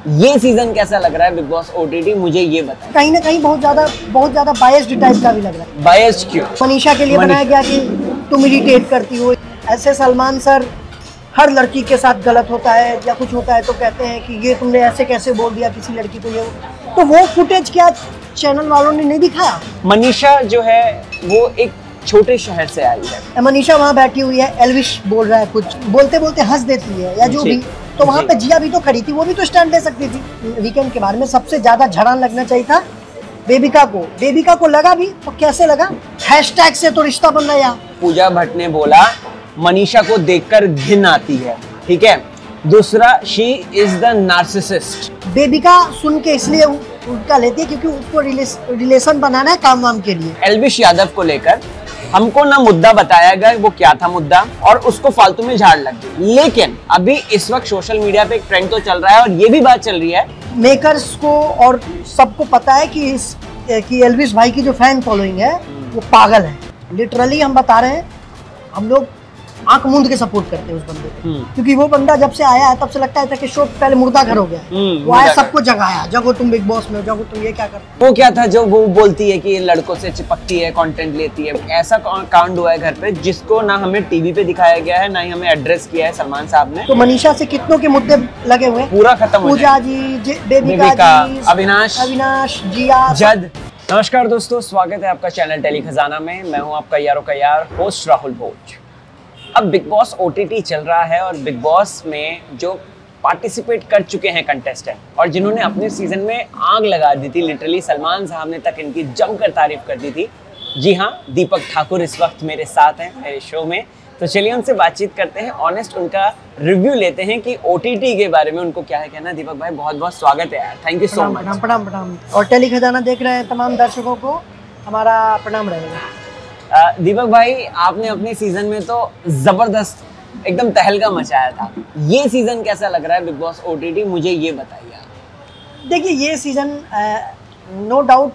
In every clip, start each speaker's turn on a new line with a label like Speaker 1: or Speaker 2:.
Speaker 1: ये सीजन कैसा लग रहा है बिग बॉस ओटीटी, मुझे ये बताएं।
Speaker 2: कहीं ना कहीं बहुत ज्यादा बायस्ड टाइप का भी लग रहा है।
Speaker 1: बायस्ड क्यों?
Speaker 2: मनीषा के लिए बनाया गया कि तुम इरिटेट करती हो। ऐसे सलमान सर हर लड़की के साथ गलत होता है या कुछ होता है तो कहते हैं कि ये तुमने ऐसे कैसे बोल दिया किसी लड़की को। ये तो वो फुटेज क्या चैनल वालों ने नहीं दिखाया?
Speaker 1: मनीषा जो है वो एक छोटे शहर से आई है।
Speaker 2: मनीषा वहाँ बैठी हुई है, एल्विश बोल रहा है, कुछ बोलते बोलते हंस देती है या जो भी। तो वहाँ पे जिया भी तो खड़ी थी, वो भी तो स्टैंड ले सकती थी। वीकेंड के बारे में सबसे ज्यादा झड़ान लगना चाहिए था बेबिका को लगा भी तो कैसे लगा? हैशटैग से तो रिश्ता बन रहा।
Speaker 1: पूजा भट्ट ने बोला मनीषा को देखकर घिन आती है, ठीक है। दूसरा, शी इज द नार्सिसिस्ट।
Speaker 2: बेबिका सुन के इसलिए उनका लेती है क्योंकि उसको रिलेशन बनाना है काम वाम के लिए।
Speaker 1: एल्विश यादव को लेकर हमको ना मुद्दा बताया गया वो क्या था मुद्दा, और उसको फालतू में झाड़ लग गई। लेकिन अभी इस वक्त सोशल मीडिया पे एक ट्रेंड तो चल रहा है और ये भी बात चल रही है,
Speaker 2: मेकर्स को और सबको पता है कि एल्विश भाई की जो फैन फॉलोइंग है वो पागल है। लिटरली हम बता रहे हैं, हम लोग आंख मूंद के सपोर्ट करते हैं उस बंदे को, क्योंकि वो बंदा जब से आया है तब से लगता है था कि शो पहले मुर्दा घर हो गया। वो आया सबको जगाया, जगो तुम बिग बॉस में, जगो तुम ये क्या कर।
Speaker 1: वो क्या था जो वो बोलती है कि लड़कों से चिपकती है, कंटेंट लेती है। ऐसा कांड हुआ है घर पे जिसको ना हमें टीवी पे दिखाया गया है, ना ही हमें एड्रेस किया है सलमान साहब ने।
Speaker 2: तो मनीषा से कितनों के मुद्दे लगे हुए,
Speaker 1: पूरा खत्म हो
Speaker 2: पूजा जी, बेबिका जी, अविनाश जिया,
Speaker 1: जद। नमस्कार दोस्तों, स्वागत है आपका चैनल टेली खजाना में। मैं हूं आपका यारों का यार होस्ट राहुल भोज। अब बिग बॉस ओटीटी चल रहा है और बिग बॉस में जो पार्टिसिपेट कर चुके हैं कंटेस्टेंट और जिन्होंने अपने सीजन में आग लगा दी थी, लिटरली सलमान साहब ने तक इनकी जमकर तारीफ कर दी थी। जी हाँ, दीपक ठाकुर इस वक्त मेरे साथ हैं मेरे शो में। तो चलिए उनसे बातचीत करते हैं, ऑनेस्ट उनका रिव्यू लेते हैं कि ओटीटी के बारे में उनको क्या है कहना। दीपक भाई बहुत बहुत स्वागत है यार, थैंक यू सो मच।
Speaker 2: प्रणाम। और टेली खजाना देख रहे हैं तमाम दर्शकों को हमारा प्रणाम रहेगा।
Speaker 1: दीपक भाई, आपने अपने सीजन में तो जबरदस्त एकदम तहलका मचाया था। ये सीजन कैसा लग रहा है बिग बॉस ओटीटी, मुझे ये बताइए आप।
Speaker 2: देखिए ये सीजन नो डाउट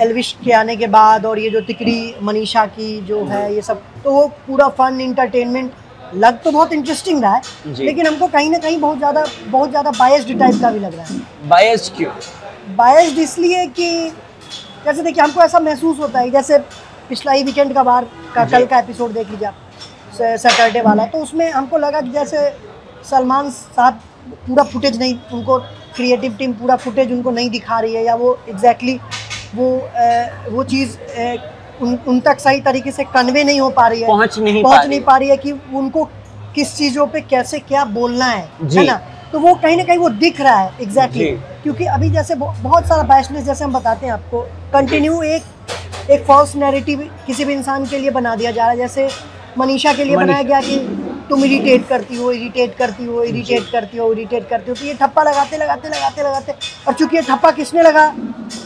Speaker 2: एल्विश के आने के बाद और ये जो तिकड़ी मनीषा की जो है ये सब, तो वो पूरा फन इंटरटेनमेंट लग तो बहुत इंटरेस्टिंग रहा है, लेकिन हमको कहीं ना कहीं बहुत ज़्यादा बायस्ड टाइप का भी लग रहा है।
Speaker 1: बायस्ड क्यों?
Speaker 2: बायस्ड इसलिए कि जैसे देखिए हमको ऐसा महसूस होता है, जैसे पिछला ही वीकेंड का कल का एपिसोड देख लीजिए आप, सैटरडे वाला, तो उसमें हमको लगा कि जैसे सलमान साहब पूरा फुटेज नहीं, उनको क्रिएटिव टीम पूरा फुटेज उनको नहीं दिखा रही है, या वो एग्जैक्टली वो चीज़ उन तक सही तरीके से कन्वे नहीं हो पा रही है, पहुंच नहीं पा रही है कि उनको किस चीज़ों पे कैसे क्या बोलना है ना। तो वो कहीं ना कहीं वो दिख रहा है एग्जैक्टली, क्योंकि अभी जैसे बहुत सारा बायसनेस, जैसे हम बताते हैं आपको, कंटिन्यू एक फॉल्स नैरेटिव किसी भी इंसान के लिए बना दिया जा रहा है। जैसे मनीषा के लिए बनाया गया कि तुम इरिटेट करती हो। तो ये ठप्पा लगाते और चूंकि ये ठप्पा किसने लगा,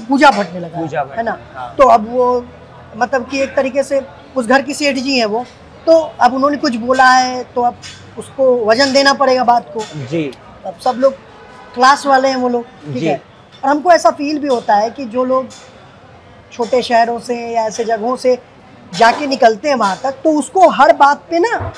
Speaker 2: पूजा भट्ट ने लगा, है ना। तो अब वो मतलब कि एक तरीके से उस घर की सेठ जी है वो, तो अब उन्होंने कुछ बोला है तो अब उसको वजन देना पड़ेगा बात को जी। अब सब लोग क्लास वाले हैं वो लोग, ठीक है। और हमको ऐसा फील भी होता है कि जो लोग छोटे शहरों से या ऐसे जगहों से जाके निकलते हैं वहाँ तक, तो उसको हर बात पे ना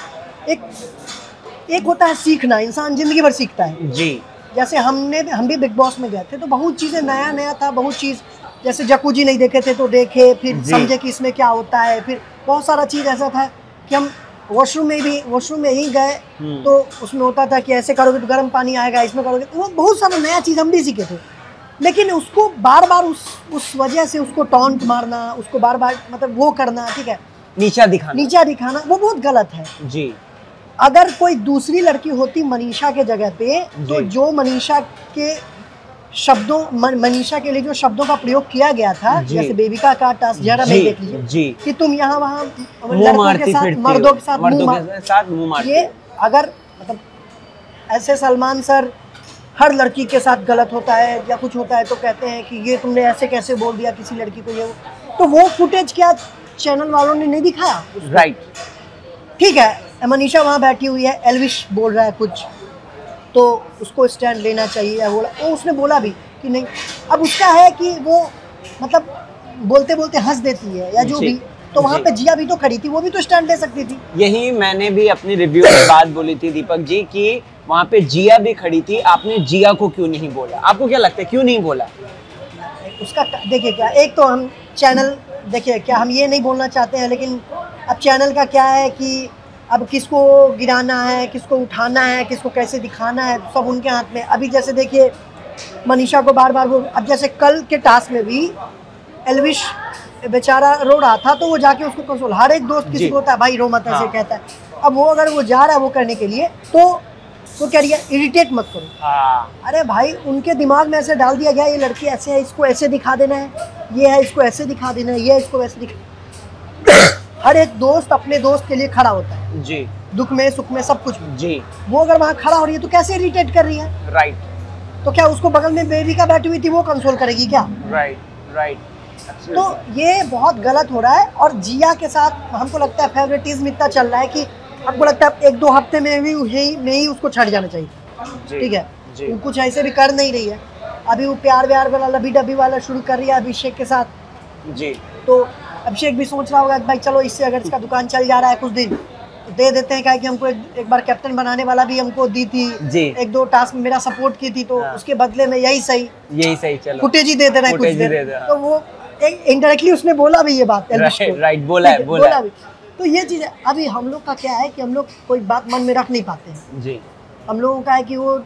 Speaker 2: एक होता है सीखना, इंसान जिंदगी भर सीखता है जी। जैसे हम भी बिग बॉस में गए थे तो बहुत चीज़ें नया था, बहुत चीज़, जैसे जकूजी नहीं देखे थे तो देखे, फिर समझे कि इसमें क्या होता है। फिर बहुत सारा चीज़ ऐसा था कि हम वॉशरूम में ही गए तो उसमें होता था कि ऐसे करोगे तो गर्म पानी आएगा, इसमें करोगे तो वो बहुत सारा नया चीज़ हम भी सीखे थे। लेकिन उसको बार बार उस वजह से उसको टॉन्ट मारना, उसको बार बार मतलब वो करना, ठीक है, नीचा दिखाना वो बहुत गलत है जी। अगर कोई दूसरी लड़की होती मनीषा के जगह पे, तो जो मनीषा के लिए जो शब्दों का प्रयोग किया गया था, जैसे बेबिका का टास्क जरा नहीं देख लीजिए कि तुम यहाँ वहाँ लड़कों के साथ मर्दों के साथ मुंह मारती, ये अगर मतलब ऐसे सलमान सर हर लड़की के साथ गलत होता है या कुछ होता है तो कहते हैं कि ये तुमने ऐसे कैसे बोल दिया किसी लड़की को, ये तो वो फुटेज क्या चैनल वालों ने नहीं दिखाया? राइट, ठीक है। मनीषा वहाँ बैठी हुई है, एल्विश बोल रहा है कुछ, तो उसको स्टैंड लेना चाहिए, वो उसने बोला भी कि नहीं। अब उसका है कि वो मतलब बोलते बोलते हंस देती है या जो भी, तो वहाँ पे जिया भी तो खड़ी थी, वो भी तो स्टैंड ले सकती थी।
Speaker 1: यही मैंने भी अपनी रिव्यू में बात बोली थी दीपक जी कि वहाँ पे जिया भी खड़ी थी, आपने जिया को क्यों नहीं बोला? आपको क्या लगता है क्यों नहीं बोला?
Speaker 2: उसका देखिए क्या, एक तो हम चैनल, देखिए क्या हम ये नहीं बोलना चाहते हैं, लेकिन अब चैनल का क्या है कि अब किसको गिराना है, किसको उठाना है, किसको कैसे दिखाना है, सब उनके हाथ में। अभी जैसे देखिए मनीषा को बार बार वो, अब जैसे कल के टास्क में भी एल्विश बेचारा रो रहा था तो वो जाके उसको कंसोल, हर एक दोस्त किसी को होता है भाई रो मत, ऐसे कहता है। अब वो अगर वो जा रहा है वो करने के लिए तो कह रही है इरिटेट मत करो। अरे भाई उनके दिमाग में ऐसे डाल दिया गया ये लड़की ऐसे है, इसको ऐसे दिखा देना है, ये है इसको ऐसे दिखा देना है, ये इसको वैसे दिखा हर एक दोस्त अपने दोस्त के लिए खड़ा होता है
Speaker 1: जी,
Speaker 2: दुख में सुख में सब कुछ में।
Speaker 1: जी।
Speaker 2: वो अगर वहाँ खड़ा हो रही है तो कैसे इरिटेट कर रही है?
Speaker 1: राइट।
Speaker 2: तो क्या उसको बगल में बेबी का बैठी हुई थी वो कंसोल करेगी क्या?
Speaker 1: Right, right.
Speaker 2: तो ये बहुत गलत हो रहा है। और जिया के साथ हमको लगता है फेवरेटिज्म इतना चल रहा है कि हमको लगता है 1-2 हफ्ते में ही उसको छड़ जाना चाहिए। ठीक है, वो कुछ ऐसे भी कर नहीं रही है। अभी वो प्यार व्यार वाला लबी डबी वाला शुरू कर रही है अभिषेक के साथ जी। तो अभिषेक भी सोच रहा होगा भाई चलो इससे अगर इसका दुकान चल जा रहा है कुछ दिन तो दे देते हैं, क्या कि हमको एक बार कैप्टन बनाने वाला भी हमको दी थी जी। 1-2 टास्क में मेरा सपोर्ट की थी, तो उसके बदले में यही सही चलो फुटेज ही दे दे रहे हैं कुछ देर। तो वो इनडायरेक्टली उसने बोला भी ये बात,
Speaker 1: राइट, बोला भी।
Speaker 2: तो ये चीज़ है। अभी हम लोग का क्या है कि हम लोग कोई बात मन में रख नहीं पाते हैं जी। हम लोगों का है कि वो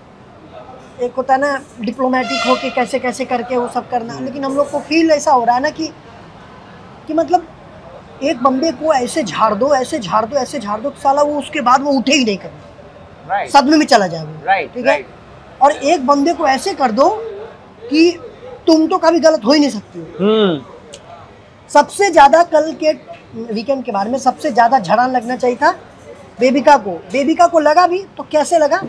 Speaker 2: एक होता है ना डिप्लोमेटिक होके कैसे कैसे करके वो सब करना, लेकिन हम लोग को फील ऐसा हो रहा है ना कि मतलब एक बंदे को ऐसे झाड़ दो ऐसे झाड़ दो ऐसे झाड़ दो साला वो उसके बाद वो उठे ही नहीं करेगा, सदमे में चला जाएगा। ठीक है, और एक बंदे को ऐसे कर दो कि तुम तो कभी गलत हो ही नहीं सकती हो। सबसे ज्यादा कल के वीकेंड के बारे में सबसे ज्यादा झड़ान लगना चाहिए था बेबिका को लगा भी तो कैसे लगा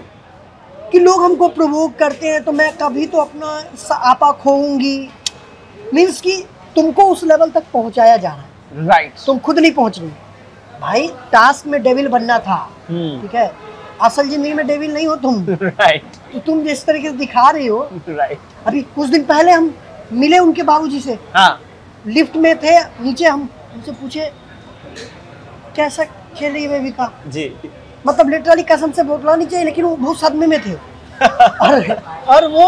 Speaker 2: कि लोग हमको प्रोवोक करते हैं तो मैं कभी तो अपना आपा खोऊंगी, मीन्स कि तुमको उस लेवल तक पहुंचाया जा रहा है। राइट, तुम खुद नहीं पहुंच रही भाई। टास्क में डेविल बनना था, ठीक है, असल जिंदगी में डेविल नहीं हो तुम। राइट, तो तुम जिस तरीके से दिखा रही हो। राइट, अभी कुछ दिन पहले हम मिले उनके बाबूजी से, हाँ, लिफ्ट में थे नीचे, हम उनसे पूछे कैसा खेल रही है बेबिका जी, मतलब लिटरली कसम से बोलना नहीं चाहिए लेकिन वो बहुत सदमे में थे। और वो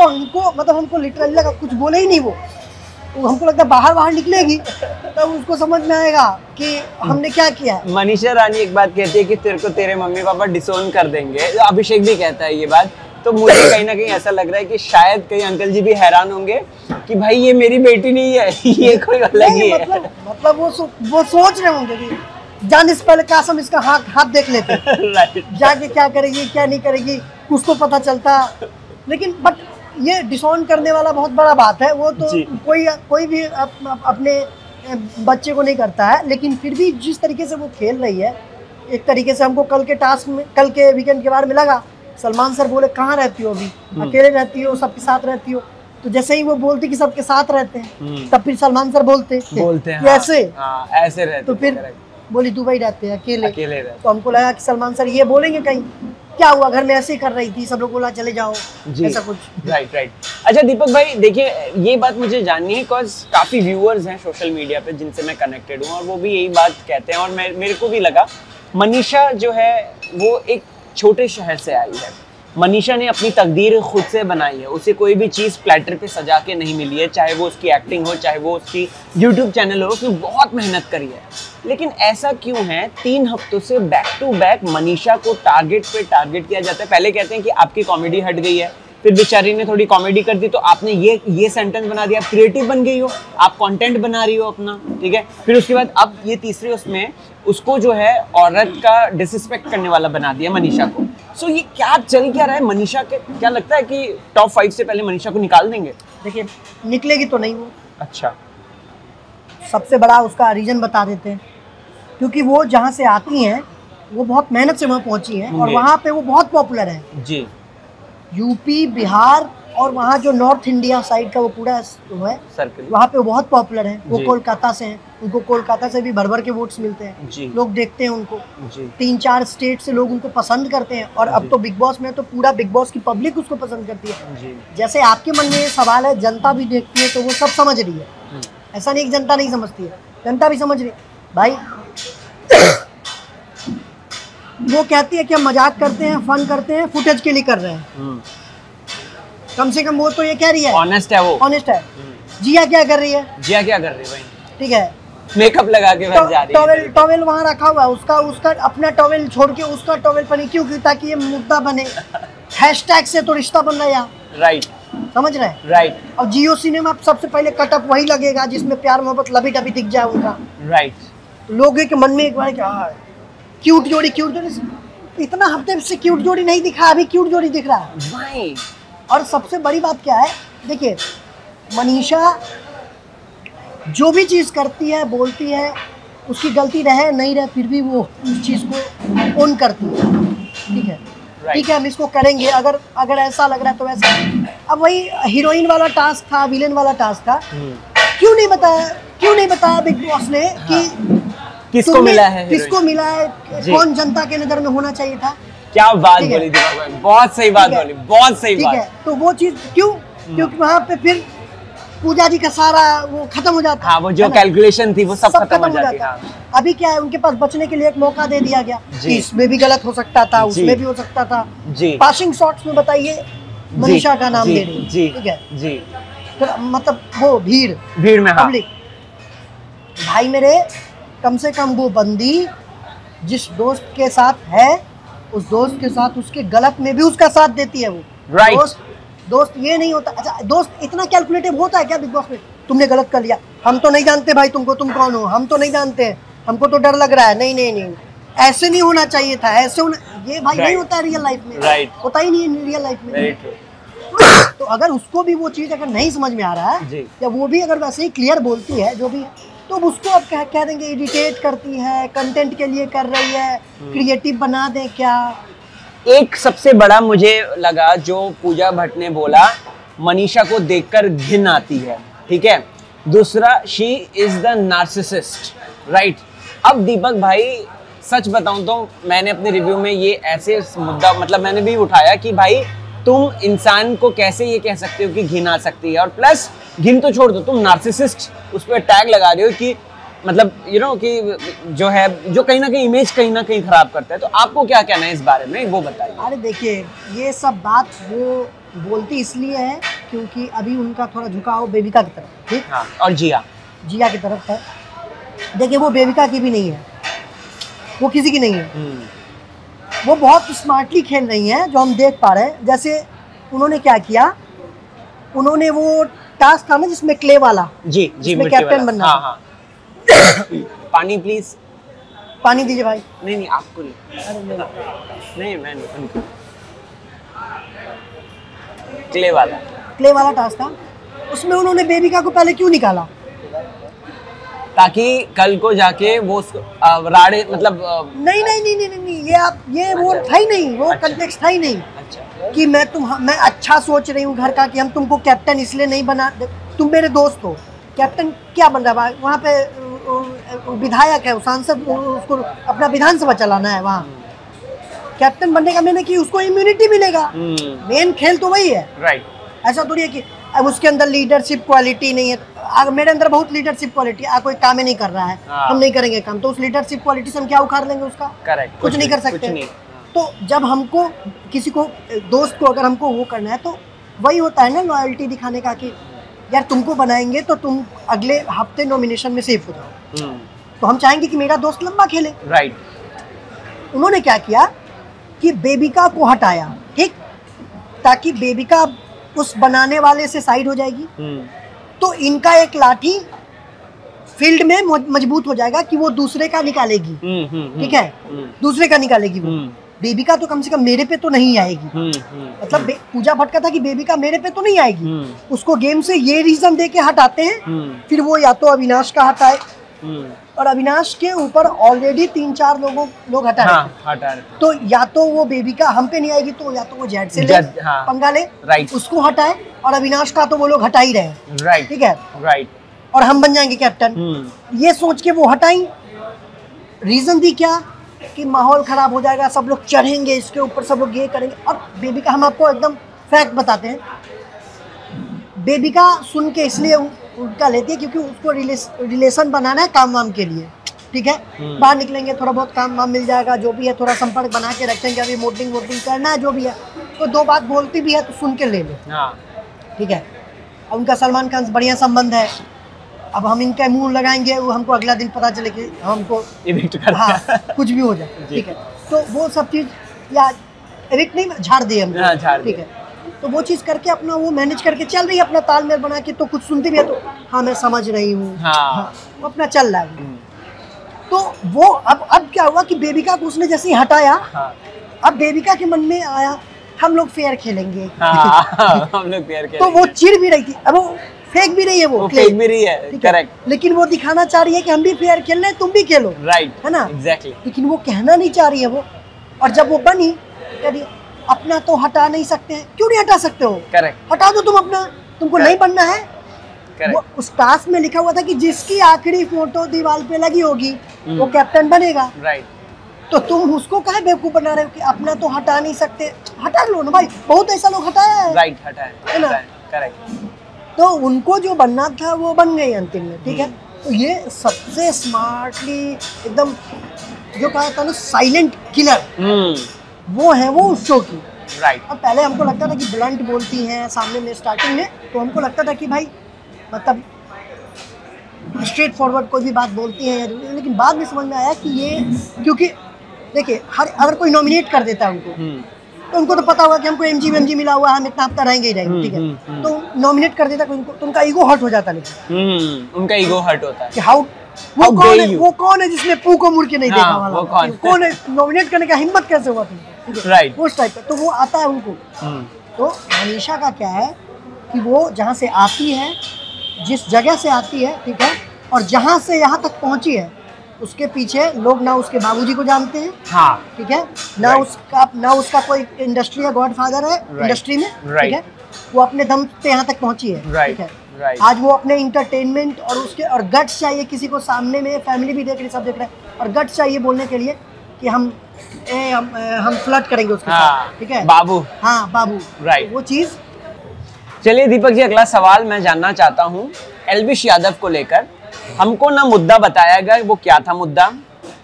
Speaker 2: हमको लिटरली लगा कुछ बोले ही नहीं वो हमको लगता है बाहर निकलेगी तब उसको समझ में आएगा कि हमने क्या किया है।
Speaker 1: मनीषा रानी एक बात कहती है कि तेरे को तेरे मम्मी पापा डिसोन कर देंगे, अभिषेक भी कहता है ये बात। तो मुझे कहीं ना कहीं ऐसा लग रहा है कि शायद कहीं अंकल जी भी हैरान होंगे कि भाई ये मेरी बेटी नहीं है, ये कोई अलग ही है।
Speaker 2: मतलब वो सोच रहे होंगे कि जाने से पहले कासम इसका हाथ देख लेते जाके क्या करेगी क्या नहीं करेगी कुछ तो पता चलता। लेकिन बट ये डिसऑन करने वाला बहुत बड़ा बात है, वो तो कोई भी अपने बच्चे को नहीं करता है। लेकिन फिर भी जिस तरीके से वो खेल रही है, एक तरीके से हमको कल के वीकेंड के बारे में लगा। सलमान सर बोले कहाँ रहती हो अभी, अकेले रहती हो सबके साथ रहती हो, तो जैसे ही वो बोलती कि सबके साथ रहते हैं तब फिर सलमान सर बोलते हैं ऐसे रहते, तो फिर बोली दुबई रहते हैं अकेले। तो हमको लगा कि सलमान सर ये बोलेंगे कहीं क्या हुआ घर में ऐसे ही कर रही थी, सब लोग बोला चले जाओ ऐसा कुछ। राइट।
Speaker 1: अच्छा दीपक भाई देखिए ये बात मुझे जाननी है, बिकॉज काफी व्यूअर्स हैं सोशल मीडिया पे जिनसे मैं कनेक्टेड हूँ और वो भी यही बात कहते हैं और मेरे को भी लगा। मनीषा जो है वो एक छोटे शहर से आई है, मनीषा ने अपनी तकदीर खुद से बनाई है, उसे कोई भी चीज़ प्लेटर पे सजा के नहीं मिली है, चाहे वो उसकी एक्टिंग हो चाहे वो उसकी यूट्यूब चैनल हो, उसने बहुत मेहनत करी है। लेकिन ऐसा क्यों है 3 हफ्तों से बैक टू बैक मनीषा को टारगेट किया जाता है। पहले कहते हैं कि आपकी कॉमेडी हट गई है, फिर बेचारी ने थोड़ी कॉमेडी कर दी तो आपने ये सेंटेंस बना दिया, आप क्रिएटिव बन गई हो, आप कंटेंट बना रही हो अपना, ठीक है। फिर उसके बाद अब ये तीसरे उसमें उसको जो है औरत का डिसरिस्पेक्ट करने वाला बना दिया मनीषा को। सो ये क्या चल क्या रहा है मनीषा के, क्या लगता है कि टॉप 5 से पहले मनीषा को निकाल देंगे?
Speaker 2: देखिए निकलेगी तो नहीं वो।
Speaker 1: अच्छा,
Speaker 2: सबसे बड़ा उसका रीजन बता देते हैं, क्योंकि वो जहाँ से आती हैं वो बहुत मेहनत से वहाँ पहुँची हैं और वहाँ पे वो बहुत पॉपुलर है जी। यूपी बिहार और वहाँ जो नॉर्थ इंडिया साइड का वो पूरा वो है सर्कल, वहाँ पे वो बहुत पॉपुलर है। वो कोलकाता से हैं, उनको कोलकाता से भी भर के वोट्स मिलते हैं, लोग देखते हैं उनको, 3-4 स्टेट से लोग उनको पसंद करते हैं। और अब तो बिग बॉस में तो पूरा बिग बॉस की पब्लिक उसको पसंद करती है। जैसे आपके मन में ये सवाल है, जनता भी देखती है तो वो सब समझ रही है, ऐसा नहीं कि जनता नहीं समझती है, जनता भी समझ रही है। भाई वो कहती है कि हम मजाक करते हैं, फन करते हैं, फुटेज के लिए कर रहे हैं। कम से कम वो तो ये कह रही है,
Speaker 1: ऑनेस्ट है वो,
Speaker 2: ऑनेस्ट है। जिया क्या कर रही है?
Speaker 1: जिया क्या कर रही है भाई?
Speaker 2: ठीक है,
Speaker 1: मेकअप लगा के बस जा रही है।
Speaker 2: टॉवेल वहाँ रखा हुआ है, उसका अपना टॉवेल छोड़ के उसका टॉवेल पहने, क्यों? ताकि ये मुद्दा बने, हैशटैग से तो रिश्ता बन रहा है यहाँ।
Speaker 1: राइट,
Speaker 2: समझ रहे हैं?
Speaker 1: राइट।
Speaker 2: और जियो सिनेमा सबसे पहले कटअप वही लगेगा जिसमें प्यार मोहब्बत लबी डबी दिख जाए उनका।
Speaker 1: राइट।
Speaker 2: लोगों के मन में एक बार क्या, क्यूट जोड़ी, क्यूट जोड़ी, इतना हफ्ते से क्यूट जोड़ी नहीं दिखा, अभी क्यूट जोड़ी दिख रहा है
Speaker 1: भाई।
Speaker 2: और सबसे बड़ी बात क्या है, देखिए मनीषा जो भी चीज़ करती है, बोलती है, उसकी गलती रहे नहीं रहे, फिर भी वो उस चीज़ को ओन करती है। ठीक है, ठीक है, हम इसको करेंगे, अगर ऐसा लग रहा है तो वैसा। अब वही हीरोइन वाला टास्क था, विलेन वाला टास्क था, क्यों नहीं बताया बिग बॉस ने कि
Speaker 1: किसको मिला है,
Speaker 2: किसको मिला है, कौन जनता के नजर में होना चाहिए था।
Speaker 1: क्या बात बोली थी, बहुत सही बात बोली, बहुत सही बात।
Speaker 2: ठीक है, तो वो चीज़ क्योंकि वहाँ पे फिर पूजा जी का सारा वो खत्म हो जाता।
Speaker 1: हाँ, वो जो कैलकुलेशन थी वो सब खत्म हो जाती। हाँ।
Speaker 2: अभी क्या है, उनके पास बचने के लिए एक मौका दे दिया गया, इसमें भी गलत हो सकता था, उसमें भी हो सकता था। पासिंग शॉट्स में बताइए मनीषा का नाम ले रही, ठीक है जी, तो मतलब वो भीड़ में पब्लिक। भाई मेरे, कम से कम वो बंदी जिस दोस्त के साथ है, उस दोस्त के साथ उसके गलत में भी उसका साथ देती है वो। राइट। दोस्त ये नहीं होता। अच्छा, दोस्त इतना कैलकुलेटिव होता है क्या बिग बॉस में? तुमने गलत कर लिया, हम तो नहीं जानते भाई तुमको, तुम कौन हो, हम तो नहीं जानते हैं, हमको तो डर लग रहा है। नहीं, ऐसे नहीं होना चाहिए था, ऐसे होना, ये भाई नहीं होता है रियल लाइफ में। होता ही नहीं है रियल लाइफ में। तो अगर उसको भी वो चीज़ अगर नहीं समझ में आ रहा है, या वो भी अगर वैसे ही क्लियर बोलती है जो भी है, तो उसको अब कह देंगे इरिटेट करती है, कंटेंट के लिए कर रही है, क्रिएटिव बना दे क्या।
Speaker 1: एक सबसे बड़ा मुझे लगा जो पूजा भट्ट ने बोला, मनीषा को देखकर घिन आती है, ठीक है। दूसरा, she is the narcissist, right. अब दीपक भाई सच बताऊं तो मैंने अपने रिव्यू में ये ऐसे मुद्दा मतलब मैंने भी उठाया कि भाई तुम इंसान को कैसे ये कह सकते हो कि घिन आ सकती है, और प्लस घिन तो छोड़ दो, तुम नार्सिसिस्ट उस पर टैग लगा रहे हो कि मतलब कि जो है, जो कहीं ना कहीं इमेज कहीं ना कहीं खराब करता है। तो आपको क्या कहना है इस बारे में, वो बताइए।
Speaker 2: अरे देखिए, ये सब बात वो बोलती इसलिए है क्योंकि अभी उनका थोड़ा झुकाव बेबिका की तरफ, ठीक।
Speaker 1: हाँ, और जिया की
Speaker 2: तरफ है। देखिए, वो बेबिका की भी नहीं है, वो किसी की नहीं है, वो बहुत स्मार्टली खेल रही हैं, जो हम देख पा रहे हैं। जैसे उन्होंने क्या किया, उन्होंने वो टास्क था ना जिसमें क्ले वाला, जी कैप्टन बनना। हाँ।
Speaker 1: पानी प्लीज,
Speaker 2: पानी दीजिए भाई।
Speaker 1: नहीं आपको नहीं। अरे नहीं मैं नहीं। क्ले वाला टास्क था, उसमें उन्होंने बेबिका को पहले क्यों निकाला? ताकि कल को जाके वो राड़े मतलब
Speaker 2: नहीं, ये वो था ही नहीं, वो कंटेक्स्ट था ही नहीं। अच्छा। कि मैं अच्छा सोच रही हूँ घर का, कि हम तुमको कैप्टन इसलिए नहीं बना, तुम मेरे दोस्त हो। कैप्टन क्या बन रहा है वहाँ पे? विधायक है, सांसद, उसको अपना विधानसभा चलाना है वहाँ। कैप्टन बनने का मैंने कि उसको इम्यूनिटी मिलेगा, मेन खेल तो वही है। राइट। ऐसा थोड़ी है कि अब उसके अंदर लीडरशिप क्वालिटी नहीं है। मेरे अंदर बहुत लीडरशिप क्वालिटी, कोई काम ही नहीं कर रहा है, हम नहीं करेंगे काम, तो उस लीडरशिप क्वालिटी से हम क्या उखाड़ लेंगे उसका? करेक्ट, कुछ नहीं कर सकते। तो जब हमको किसी को, दोस्त को अगर हमको वो करना है, तो वही होता है ना लॉयल्टी दिखाने का, कि यार तुमको बनाएंगे तो तुम अगले हफ्ते नॉमिनेशन में सेफ हो जाओ। तो हम चाहेंगे कि मेरा दोस्त लंबा खेले। राइट। उन्होंने क्या किया कि बेबिका को हटाया, ठीक, ताकि बेबिका उस बनाने वाले से साइड हो जाएगी, तो इनका एक लाठी फील्ड में मजबूत हो जाएगा कि वो दूसरे का निकालेगी। ठीक है, दूसरे का निकालेगी वो। बेबिका तो कम से कम मेरे पे तो नहीं आएगी। मतलब पूजा भट्ट का था कि बेबिका मेरे पे तो नहीं आएगी। उसको गेम से ये रीजन दे के हटाते हैं, फिर वो या तो अविनाश का हटाए, और अविनाश के ऊपर ऑलरेडी 3-4 लोग हटा रहे हैं। तो या तो वो बेबिका हम पे नहीं आएगी, तो या तो वो जेड से पंगा ले, उसको हटाए, और अविनाश का तो वो लोग हटा ही रहे हैं। ठीक है, और हम बन जाएंगे कैप्टन। ये सोच के वो हटाई। रीजन दी क्या कि माहौल खराब हो जाएगा, सब लोग चढ़ेंगे इसके ऊपर, सब लोग ये करेंगे। और बेबिका, हम आपको एकदम फैक्ट बताते हैं, बेबिका सुन के इसलिए उनका लेती है क्योंकि उसको रिलेशन बनाना है काम वाम के लिए। ठीक है, बाहर निकलेंगे थोड़ा बहुत काम वाम मिल जाएगा, जो भी है थोड़ा संपर्क बना के रखेंगे, अभी मोटिंग वोटिंग करना है जो भी है, तो दो बात बोलती भी है तो सुन के ले लो, ठीक है। अब उनका सलमान खान से बढ़िया संबंध है, अब हम इनका मुंह लगाएंगे, वो हमको अगला दिन पता चले कि हमको हाँ कुछ भी हो जाए, ठीक है। तो वो सब चीज़ या एडिट नहीं झाड़ दिए हम, ठीक है। तो वो चीज़ करके अपना वो मैनेज करके चल रही है, अपना तालमेल बना के, तो कुछ सुनती भी है तो हाँ मैं समझ रही हूँ, हाँ वो अपना चल रहा है। तो वो अब क्या हुआ कि बेबिका को उसने जैसे ही हटाया, अब बेबिका के मन में आया हम लोग फेयर खेलेंगे,
Speaker 1: हम लोग फेयर खेलेंगे,
Speaker 2: तो वो चिढ़ भी रही थी, अब वो फेंक भी रही है, वो
Speaker 1: फेंक भी रही है, करेक्ट,
Speaker 2: लेकिन वो दिखाना चाह रही है कि हम भी फेयर खेल रहे हैं, तुम भी खेलो, राइट है ना, एग्जैक्टली। लेकिन वो कहना नहीं चाह रही है वो, और जब वो बनी अपना तो हटा नहीं सकते हैं, क्यों नहीं हटा सकते हो, करेक्ट, हटा दो तुम अपना, तुमको नहीं बनना है। वो उस टास्क में लिखा हुआ था कि जिसकी आखिरी फोटो दीवार पे लगी होगी वो कैप्टन बनेगा, राइट। तो तुम उसको काहे बेवकूफ बना रहे हो कि अपना तो हटा नहीं सकते, हटा लो ना भाई, बहुत ऐसा लोग हटाया है, राइट, हटाया है ना, करेक्ट। तो उनको जो बनना था वो बन गई अंतिम में, ठीक है। तो ये सबसे स्मार्टली एकदम जो कहा था ना साइलेंट किलर, वो है वो उस शो की, राइट। और पहले हमको लगता था कि ब्लंट बोलती हैं सामने में, स्टार्टिंग में तो हमको लगता था कि भाई मतलब स्ट्रेट फॉरवर्ड कोई भी बात बोलती हैं, लेकिन बाद में समझ में आया कि ये क्योंकि देखिए अगर कोई नॉमिनेट कर देता है उनको, तो उनको तो पता होगा कि हमको एमजी मिला हुआ है, हम इतना हफ्ता रहेंगे ही रहेंगे, ठीक है। तो नॉमिनेट कर देता उनको, तो उनका ईगो हर्ट हो जाता, लेकिन उनका ईगो हर्ट होता है कि हाउ वो कौन है जिसने पू को मुड़ के नहीं देखा वाला, वो कौन है, नॉमिनेट करने का हिम्मत कैसे हुआ तुमको, राइट, उस टाइप का। तो वो आता है उनको। तो मनीषा का क्या है कि वो जहाँ से आती है, जिस जगह से आती है, ठीक है, और जहाँ से यहाँ तक पहुँची है, उसके पीछे लोग ना उसके बाबूजी को जानते हैं, हाँ, ठीक है, ना उसका कोई इंडस्ट्री का गॉडफादर है इंडस्ट्री में, ठीक है, वो अपने दम पे यहाँ तक पहुँची है, ठीक है। आज वो अपने इंटरटेनमेंट और उसके और गट्स चाहिए किसी को, सामने में फैमिली भी देख रही, सब देख रहे हैं, और गट्स चाहिए बोलने के लिए कि हम फ्लर्ट करेंगे उसके साथ, ठीक है, बाबू, हाँ बाबू, राइट, वो चीज़।
Speaker 1: चलिए दीपक जी, अगला सवाल मैं जानना चाहता हूँ एल्विश यादव को लेकर। हमको ना मुद्दा बताया गया वो क्या था मुद्दा,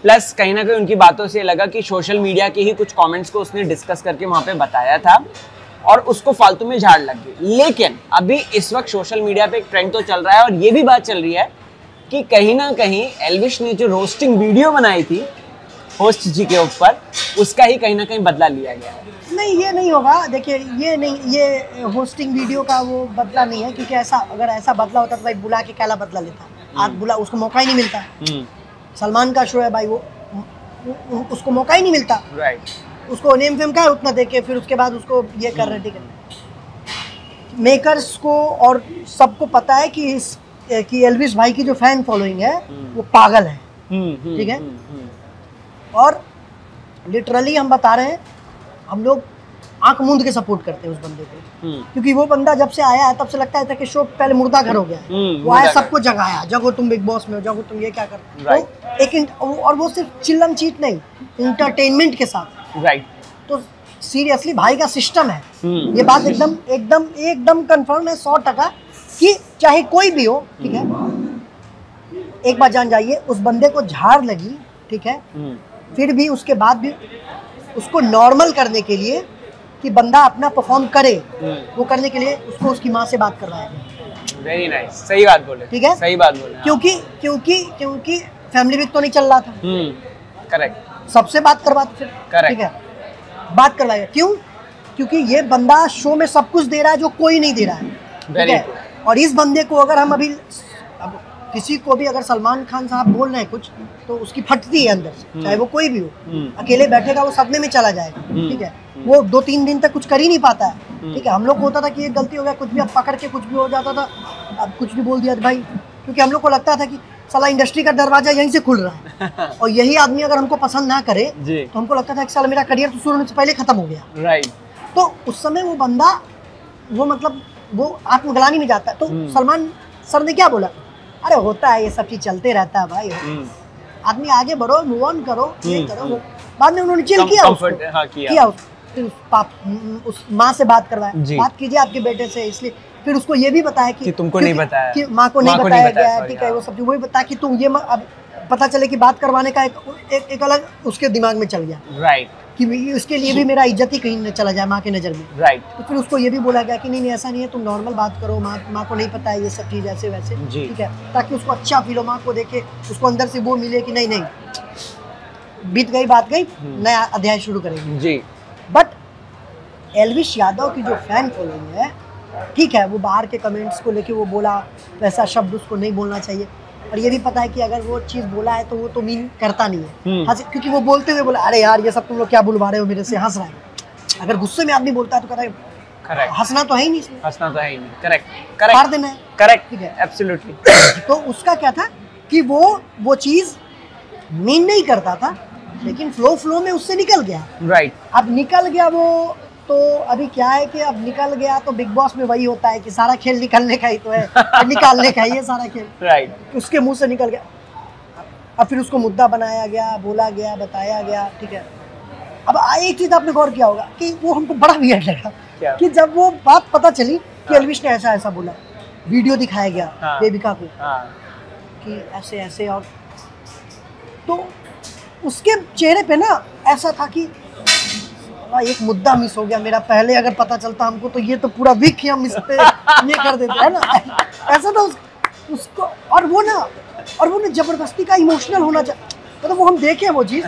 Speaker 1: प्लस कहीं ना कहीं उनकी बातों से लगा कि सोशल मीडिया के ही कुछ कमेंट्स को उसने डिस्कस करके वहाँ पे बताया था और उसको फालतू में झाड़ लग गई। लेकिन अभी इस वक्त सोशल मीडिया पे एक ट्रेंड तो चल रहा है और ये भी बात चल रही है कि कहीं ना कहीं एल्विश ने जो रोस्टिंग वीडियो बनाई थी होस्ट जी के ऊपर, उसका ही कहीं ना कहीं बदला लिया गया है।
Speaker 2: नहीं, ये नहीं होगा, देखिए ये नहीं, ये होस्टिंग वीडियो का वो बदला नहीं है, क्योंकि ऐसा अगर ऐसा बदला होता तो भाई बुला के कैला बदला लेता, आज बुला उसको मौका ही नहीं मिलता। सलमान का शो है भाई, वो उसको मौका ही नहीं मिलता, राइट। उसको नेम फेम का है उतना देके, फिर उसके बाद उसको ये कर रहे, ठीक है। मेकर्स को और सबको पता है कि एल्विश भाई की जो फैन फॉलोइंग है वो पागल है, ठीक है। और लिटरली हम बता रहे हैं, हम लोग आंख मूंद के सपोर्ट करते हैं उस बंदे को, क्योंकि वो बंदा जब से आया है तब से लगता है कि शो पहले मुर्दा घर हो गया है। वो आया, सबको जगाया, जगो तुम बिग बॉस में हो, जगो तुम ये क्या कर, तो एक और वो सिर्फ चिल्लम चीट नहीं, इंटरटेनमेंट के साथ, राइट। तो सीरियसली भाई का सिस्टम है, ये बात एकदम एकदम एकदम कंफर्म है 100% कि चाहे कोई भी हो, ठीक है, एक बात जान जाइए, उस बंदे को झाड़ लगी, ठीक है, फिर भी उसके बाद भी उसको नॉर्मल करने के लिए कि बंदा अपना परफॉर्म करे, वो करने के लिए उसको उसकी माँ से बात करवाया गया।
Speaker 1: वेरी नाइस, सही बात बोले, ठीक है, सही बात बोले,
Speaker 2: क्योंकि फैमिली वीक तो नहीं चल रहा था,
Speaker 1: करेक्ट,
Speaker 2: सबसे बात करवाते फिर, ठीक है, बात करवाया। क्यों? क्योंकि ये बंदा शो में सब कुछ दे रहा है जो कोई नहीं दे रहा है, ठीक है। और इस बंदे को अगर हम अभी अब किसी को भी अगर सलमान खान साहब बोल रहे हैं कुछ, तो उसकी फटती है अंदर से, चाहे वो कोई भी हो, अकेले बैठेगा वो सदमे में चला जाएगा, ठीक है। वो 2-3 दिन तक कुछ कर ही नहीं पाता है, ठीक है। हम लोग को होता था कि ये गलती हो गया, कुछ भी अब पकड़ के कुछ भी हो जाता था, अब कुछ भी बोल दिया भाई, क्योंकि हम लोग को लगता था कि साला इंडस्ट्री का दरवाजा यहीं से खुल रहा है और यही आदमी अगर हमको पसंद ना करे तो हमको लगता था कि साला मेरा करियर तो शुरू होने से पहले खत्म हो गया, राइट। तो उस समय वो बंदा वो मतलब वो आत्मग्लानि में जाता है। तो सलमान सर ने क्या बोला, अरे होता है, ये सब चीज चलते रहता है भाई, आदमी आगे बढ़ो, मूव ऑन करो, ये करो। बाद में उन्होंने चिल किया, उस माँ से बात करवाया, बात कीजिए आपके बेटे से, इसलिए फिर उसको ये भी बताया कि
Speaker 1: तुमको नहीं बताया,
Speaker 2: कि माँ को नहीं बताया गया, ठीक है, वो सब वही बताया कि तुम ये अब पता चले कि बात करवाने का एक अलग उसके दिमाग में चल गया,
Speaker 1: राइट,
Speaker 2: कि उसके लिए भी मेरा इज्जत ही कहीं न चला जाए माँ की नज़र में,
Speaker 1: राइट।
Speaker 2: तो फिर उसको ये भी बोला गया कि नहीं ऐसा नहीं है, तुम नॉर्मल बात करो, माँ को नहीं पता है ये सब चीज़ ऐसे वैसे, ठीक है, ताकि उसको अच्छा फील हो, माँ को देखे उसको अंदर से वो मिले कि नहीं बीत गई बात गई, नया अध्याय शुरू करेंगे जी। बट एल्विश यादव की जो फैन फॉलोइंग है, ठीक है, वो बाहर के कमेंट्स को लेके वो बोला, वैसा शब्द उसको नहीं बोलना चाहिए, और ये भी पता है कि अगर वो चीज़ बोला है तो वो तो मीन करता नहीं है, क्योंकि वो बोलते हुए बोला अरे यार ये सब तुम लोग क्या बुलवा रहे हो मेरे से, हंस रहा है। अगर गुस्से में आदमी बोलता है तो कहता है हंसना तो है ही नहीं, हंसना तो है ही नहीं, करेक्ट, मार देना है, करेक्ट, ठीक है, एब्सोल्युटली। तो उसका क्या था कि वो चीज़ मीन नहीं करता था, लेकिन फ्लो में उससे निकल गया, राइट। अब निकल गया वो, तो अभी क्या है कि अब निकल गया तो बिग बॉस में वही होता है कि सारा खेल निकलने का ही तो है, निकालने का ही है सारा खेल, राइट। उसके मुंह से निकल गया, अब फिर उसको मुद्दा बनाया गया, बोला गया, बताया गया, ठीक है। अब एक चीज आपने गौर किया होगा कि वो हमको बड़ा वियर्ड लगा कि जब वो बात पता चली कि एल्विश ने ऐसा ऐसा बोला, वीडियो दिखाया गया देविका को कि ऐसे ऐसे, और तो उसके चेहरे पे ना ऐसा था कि एक मुद्दा मिस हो गया मेरा, पहले अगर पता चलता हमको तो ये तो पूरा वीक ही हम इस पे ये कर देते हैं ना, ऐसा था उसको। और वो ना जबरदस्ती का इमोशनल होना मतलब वो हम देखे वो चीज।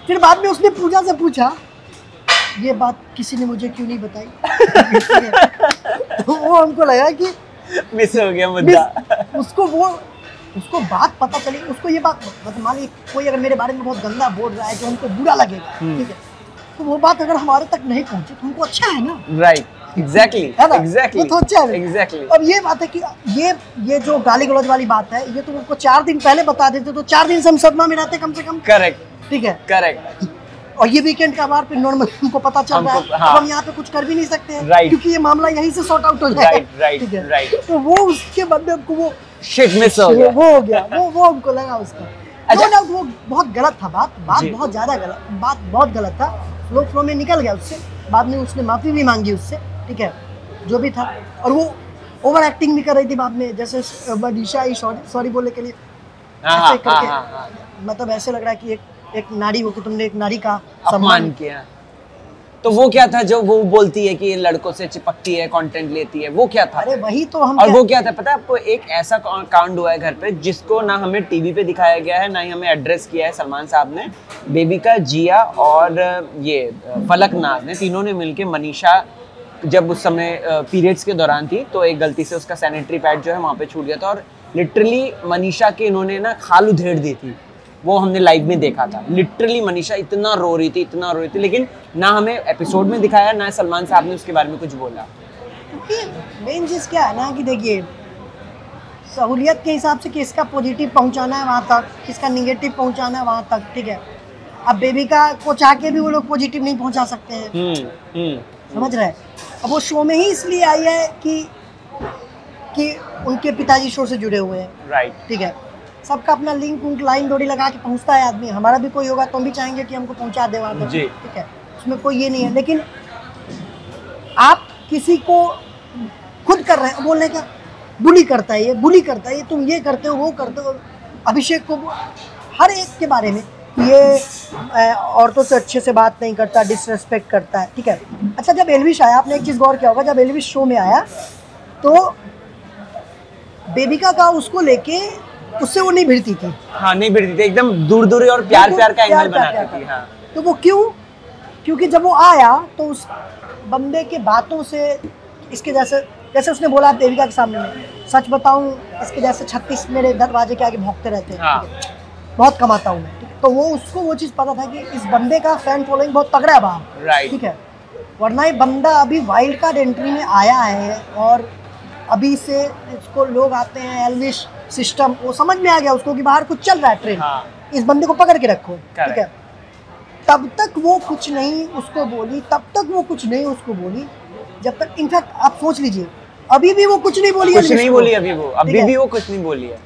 Speaker 2: फिर बाद में उसने पूजा से पूछा ये बात किसी ने मुझे क्यों नहीं बताई, तो वो हमको लगा कि मिस हो गया मुद्दा। उसको बात पता चली, उसको ये बात मतलब मान ली कोई अगर मेरे बारे में बहुत गंदा बोल रहा है जो हमको बुरा लगेगा, ठीक है, तो वो बात अगर हमारे तक नहीं पहुंचे तो हमको अच्छा है ना, राइट, एग्जैक्टली, है ना, एग्जैक्टली, वो तो अच्छा है, एग्जैक्टली। अब ये बात है कि ये जो गाली गलौज वाली बात है, ये तो उनको 4 दिन पहले बता देते तो 4 दिन से हम सदमा में रहते कम से कम, करेक्ट, ठीक है, करेक्ट। और ये वीकेंड का बार पे नॉर्मल हमको पता चल रहा है, अब हम यहाँ पे कुछ कर भी नहीं सकते हैं, क्योंकि ये मामला यहीं से सॉर्ट आउट हो जाए, ठीक है। तो वो उसके बदले को शिट मिस हो गया, वो हो गया, वो हमको लगा उसका। अच्छा, वो बहुत गलत था, बात बहुत ज्यादा गलत, बात बहुत गलत था, फ्लो में निकल गया उससे, बाद में उसने माफी भी मांगी उससे, ठीक है, जो भी था। और वो ओवर एक्टिंग भी कर रही थी बाद में, जैसे दिशा ही सॉरी बोलने के लिए ऐसे करके, मतलब ऐसे लग रहा है कि एक नारी हो कि तुमने एक नारी का सम्मान किया। तो वो क्या था जो वो बोलती है कि ये लड़कों से चिपकती है, कंटेंट लेती है, वो क्या था? अरे वही तो हम, और वो क्या था पता है आपको, एक ऐसा कांड हुआ है घर पे जिसको ना हमें टीवी पे दिखाया गया है, ना ही हमें एड्रेस किया है सलमान साहब ने। बेबिका, जिया और ये फलकनाज ने, तीनों ने मिलके मनीषा जब उस समय पीरियड्स के दौरान थी तो एक गलती से उसका सैनिटरी पैड जो है वहाँ पे छूट गया था, और लिटरली मनीषा के इन्होंने ना खाल उधेड़ दी थी, वो हमने लाइव में देखा था। लिटरली मनीषा इतना रो रही थी, लेकिन ना हमें एपिसोड में दिखाया, ना सलमान साहब ने उसके बारे में कुछ बोला। मेन चीज़ क्या है ना कि देखिए, सहूलियत के हिसाब से किसका पॉजिटिव पहुंचाना है वहाँ तक, किसका निगेटिव पहुंचाना है वहाँ तक, ठीक है। अब बेबिका को चाह के भी वो लोग पॉजिटिव नहीं पहुंचा सकते हैं, समझ रहे हैं। अब वो शो में ही इसलिए आई है कि उनके पिताजी शो से जुड़े हुए हैं, राइट, ठीक है। सबका अपना लिंक लाइन डोरी लगा के पहुंचता है आदमी, हमारा भी कोई होगा तो हम भी चाहेंगे कि हमको पहुंचा दे वहाँ तक, ठीक है, उसमें कोई ये नहीं है। लेकिन आप किसी को खुद कर रहे हैं, बोलने का बुली करता है, ये बुली करता है, ये तुम ये करते हो, वो करते हो, अभिषेक को हर एक के बारे में, ये औरतों से अच्छे से बात नहीं करता, डिसरेस्पेक्ट करता है, ठीक है। अच्छा, जब एल्विश आया, आपने एक चीज़ गौर किया होगा, जब एल्विश शो में आया तो बेबिका का उसको लेके उससे वो नहीं भिड़ती थी, हाँ, नहीं भिड़ती थी, एकदम दूर और प्यार का एंगल बनाती थी, हाँ। तो वो क्योंकि जब वो आया तो उस बंदे के बातों से, इसके जैसे उसने बोला देविका के सामने में, सच बताऊं इसके जैसे 36 मेरे दरवाजे के आगे भौंकते रहते हैं, हाँ। बहुत कमाता हूँ मैं, तो वो उसको वो चीज़ पता था कि इस बंदे का फैन फॉलोइंग बहुत तगड़ा है बाहर, राइट, ठीक है। वरना ये बंदा अभी वाइल्ड कार्ड एंट्री में आया है और अभी से इसको लोग आते हैं, एल्विश सिस्टम, वो समझ में आ गया उसको कि बाहर कुछ चल रहा है ट्रेन, हाँ। इस बंदे को पकड़ के रखो, ठीक है। तब तक वो कुछ नहीं उसको बोली, जब तक, इनफैक्ट आप सोच लीजिए, अभी भी वो कुछ नहीं बोली, अभी भी वो कुछ नहीं बोली है।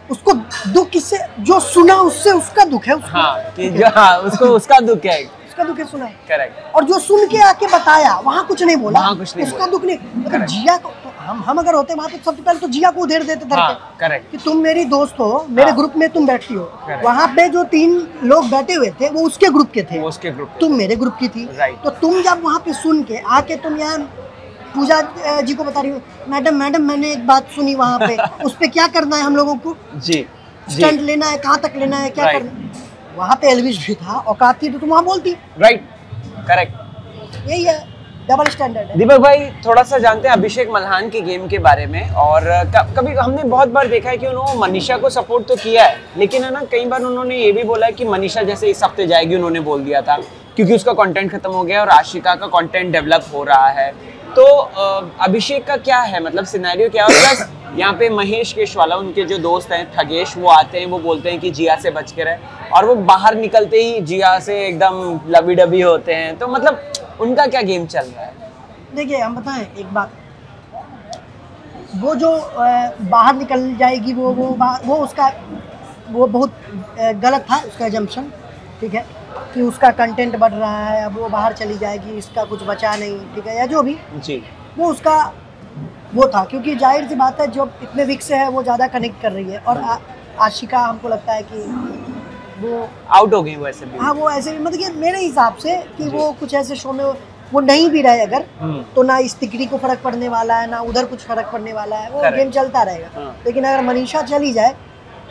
Speaker 2: उसको दुख किससे, जो सुना उससे उसका दुख है उसको, हाँ, कि जो, हाँ, उसका दुख है, उसका दुख है सुना है।
Speaker 1: करेक्ट।
Speaker 2: और जो सुन के आके बताया वहाँ कुछ नहीं बोला,
Speaker 1: वहाँ कुछ नहीं
Speaker 2: उसका
Speaker 1: बोला।
Speaker 2: दुख नहीं, मतलब जिया को तो हम अगर होते वहाँ पे सबसे पहले तो जिया को उधेड़ देते धर के
Speaker 1: करेक्ट।
Speaker 2: कि तुम मेरी दोस्त हो, मेरे
Speaker 1: हाँ।
Speaker 2: ग्रुप में तुम बैठती हो।
Speaker 1: Correct.
Speaker 2: वहाँ पे जो 3 लोग बैठे हुए थे वो उसके ग्रुप के थे,
Speaker 1: वो उसके ग्रुप
Speaker 2: तुम मेरे ग्रुप की थी।
Speaker 1: Right.
Speaker 2: तो तुम जब वहाँ पे सुन के आके तुम यहाँ पूजा जी को बता रही हो, मैडम मैंने एक बात सुनी वहाँ पे, उस पे क्या करना है हम लोगों को,
Speaker 1: जी
Speaker 2: स्टंट लेना है, कहाँ तक लेना है, क्या
Speaker 1: Right.
Speaker 2: करना। वहाँ पे एल्विश भी था, औकात थी तो तुम वहाँ बोलती।
Speaker 1: राइट। करेक्ट।
Speaker 2: यही है, डबल स्टैंडर्ड है।
Speaker 1: दीपक भाई थोड़ा सा जानते हैं अभिषेक मल्हान के गेम के बारे में, और कभी हमने बहुत बार देखा है कि उन्होंने मनीषा को सपोर्ट तो किया है, लेकिन है ना कई बार उन्होंने ये भी बोला है कि मनीषा जैसे इस हफ्ते जाएगी, उन्होंने बोल दिया था क्योंकि उसका कंटेंट खत्म हो गया और आशिका का कंटेंट डेवलप हो रहा है। तो अभिषेक का क्या है, मतलब सिनेरियो क्या है? प्लस यहाँ पे महेश केशवाला, उनके जो दोस्त हैं ठगेश, वो आते हैं, वो बोलते हैं कि जिया से बच के रहे, और वो बाहर निकलते ही जिया से एकदम लबी डबी होते हैं। तो मतलब उनका क्या गेम चल रहा है?
Speaker 2: देखिए हम बताएं एक बात, वो जो बाहर निकल जाएगी वो उसका वो बहुत गलत था उसका एजम्पशन, ठीक है, कि उसका कंटेंट बढ़ रहा है, अब वो बाहर चली जाएगी, इसका कुछ बचा नहीं, ठीक है, या जो भी
Speaker 1: जी।
Speaker 2: वो उसका वो था, क्योंकि जाहिर सी बात है जो इतने वीक से है वो ज़्यादा कनेक्ट कर रही है। और आशिका हमको लगता है कि वो
Speaker 1: आउट हो गई वैसे भी।
Speaker 2: हाँ वो ऐसे भी, मतलब कि मेरे हिसाब से कि वो कुछ ऐसे शो में वो नहीं भी रहे अगर, तो ना इस तिकड़ी को फर्क पड़ने वाला है, ना उधर कुछ फर्क पड़ने वाला है, वो
Speaker 1: Correct.
Speaker 2: गेम चलता रहेगा।
Speaker 1: हाँ।
Speaker 2: लेकिन अगर मनीषा चली जाए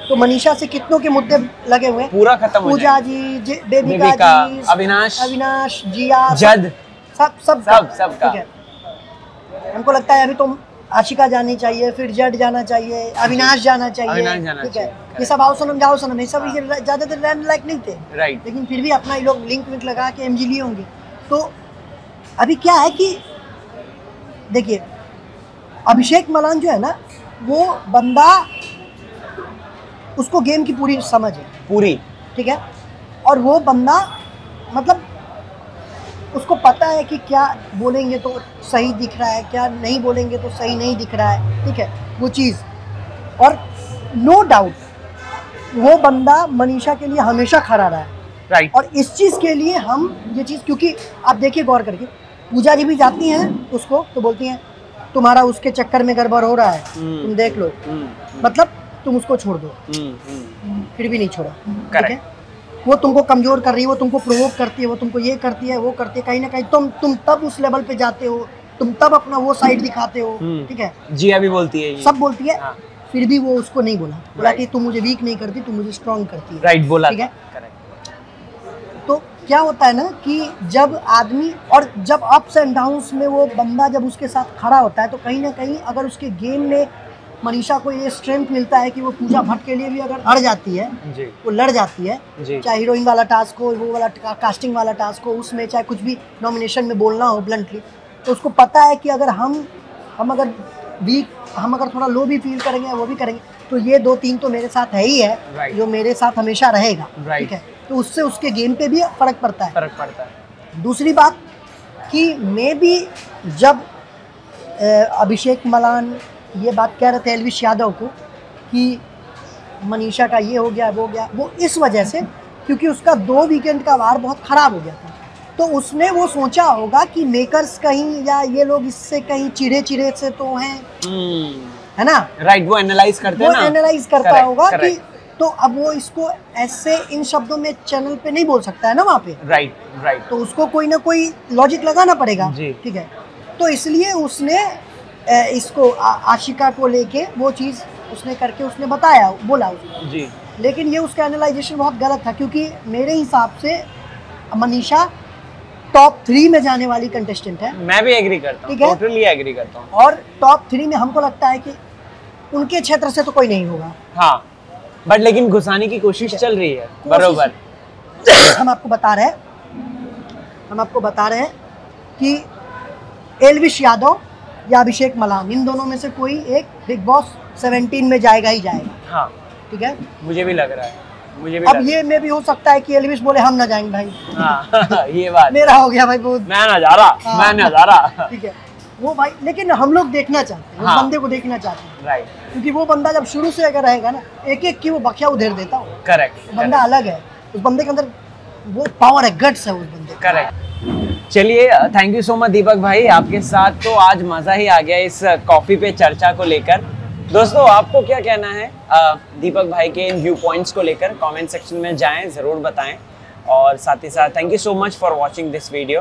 Speaker 2: तो मनीषा से कितनों के मुद्दे लगे हुए हैं,
Speaker 1: पूरा खत्म हो
Speaker 2: पूजा
Speaker 1: जाएगा।
Speaker 2: जी, बेबिका जी, अविनाश, जिया,
Speaker 1: जद,
Speaker 2: सब
Speaker 1: सब का।
Speaker 2: ठीक है। हमको लगता है अभी तो आशिका जानी चाहिए, फिर जड जाना चाहिए, अविनाश जाना चाहिए, ठीक है। ये सब आओ सनम जाओ सनम, ये सब ज्यादा देर रहने लायक नहीं थे,
Speaker 1: राइट।
Speaker 2: लेकिन फिर भी अपना ये लोग लिंक विंक लगा के एमजी लिए होंगे। तो अभी क्या है कि देखिए अभिषेक मलान जो है ना, वो बंदा, उसको गेम की पूरी समझ है,
Speaker 1: पूरी,
Speaker 2: ठीक है, और वो बंदा मतलब उसको पता है कि क्या बोलेंगे तो सही दिख रहा है, क्या नहीं बोलेंगे तो सही नहीं दिख रहा है, ठीक है, वो चीज़। और नो डाउट वो बंदा मनीषा के लिए हमेशा खड़ा रहा है,
Speaker 1: राइट।
Speaker 2: और इस चीज़ के लिए हम ये चीज़, क्योंकि आप देखिए गौर करके, पूजा जी भी जाती हैं उसको तो बोलती हैं तुम्हारा उसके चक्कर में गड़बड़ हो रहा है, तुम देख लो, मतलब तुम उसको छोड़ दो, फिर भी नहीं छोड़ा, ठीक है। वो तुमको कमजोर कर रही है, वो तुमको प्रोवोक करती है, वो तुमको ये करती है, वो करती है, कहीं ना कहीं तुम तब उस लेवल पे जाते हो, तुम तब अपना वो साइड दिखाते हो, ठीक है।
Speaker 1: जिया भी बोलती है ये।
Speaker 2: सब बोलती है,
Speaker 1: हाँ।
Speaker 2: फिर भी वो उसको नहीं बोला कि तुम मुझे वीक नहीं करती, तुम मुझे स्ट्रॉन्ग करती है,
Speaker 1: राइट, बोला,
Speaker 2: ठीक है। तो क्या होता है ना कि जब आदमी, और जब अप्स एंड डाउन्स में वो बंदा जब उसके साथ खड़ा होता है, तो कहीं ना कहीं अगर उसके गेम में मनीषा को ये स्ट्रेंथ मिलता है कि वो पूजा भट्ट के लिए भी अगर अड़ जाती है
Speaker 1: जी,
Speaker 2: वो लड़ जाती है, चाहे हीरोइन वाला टास्क हो, वो वाला कास्टिंग वाला टास्क हो, उसमें चाहे कुछ भी नॉमिनेशन में बोलना हो ब्लंटली, तो उसको पता है कि अगर हम अगर वीक, हम अगर थोड़ा लो भी फील करेंगे वो भी करेंगे, तो ये 2-3 तो मेरे साथ है ही है, जो मेरे साथ हमेशा रहेगा, ठीक है। तो उससे उसके गेम पे भी फर्क पड़ता है। दूसरी बात कि मैं भी जब अभिषेक मलान ये बात कह रहे थे एल्विश यादव को कि मनीषा का ये हो गया वो गया, वो इस वजह से क्योंकि उसका 2 वीकेंड का वार बहुत ख़राब हो गया था, तो उसने वो सोचा होगा कि मेकर्स कहीं या ये लोग इससे कहीं चिड़े से तो हैं, है ना,
Speaker 1: राइट। वो एनालाइज करते हैं ना,
Speaker 2: वो एनालाइज करता होगा कि तो अब वो इसको ऐसे इन शब्दों में चैनल पे नहीं बोल सकता है ना वहाँ पे, राइट। तो उसको कोई ना कोई लॉजिक लगाना पड़ेगा, ठीक है। तो इसलिए उसने इसको आशिका को लेके वो चीज़ उसने करके उसने बताया, बोला उसने जी। लेकिन ये उसका एनालाइजेशन बहुत गलत था, क्योंकि मेरे हिसाब से मनीषा टॉप 3 में जाने वाली कंटेस्टेंट है।
Speaker 1: मैं भी एग्री करता हूँ, टोटली एग्री करता हूँ।
Speaker 2: और टॉप 3 में हमको लगता है कि उनके क्षेत्र से तो कोई नहीं होगा,
Speaker 1: हाँ, बट लेकिन घुसाने की कोशिश चल रही है, बरोबर।
Speaker 2: हम आपको बता रहे हैं कि एल्विश यादव या अभिषेक मलान, इन दोनों में से कोई एक बिग बॉस 17 में जाएगा ही जाएगा, हाँ, ठीक है। मुझे भी लग रहा है, अब ये में भी हो सकता है कि एल्विश बोले हम ना जाएंगे भाई, हाँ, ये बात मेरा हो गया भाई, बहुत मैं ना जा रहा, ठीक है वो भाई। लेकिन हम लोग देखना चाहते हैं, हाँ, उस बंदे को देखना चाहते हैं, राइट, क्योंकि वो बंदा जब शुरू से अगर रहेगा ना, एक की वो बखिया उधेड़ देता हो, करेक्ट, बंदा अलग है, उस बंदे के अंदर वो पावर है, गट्स है उस बंदे का।
Speaker 1: करेक्ट। चलिए, थैंक यू सो मच दीपक भाई, आपके साथ तो आज मज़ा ही आ गया इस कॉफ़ी पे चर्चा को लेकर। दोस्तों, आपको क्या कहना है दीपक भाई के इन व्यू पॉइंट्स को लेकर? कमेंट सेक्शन में जाएं, ज़रूर बताएं। और साथ ही साथ thank you so much for watching this video.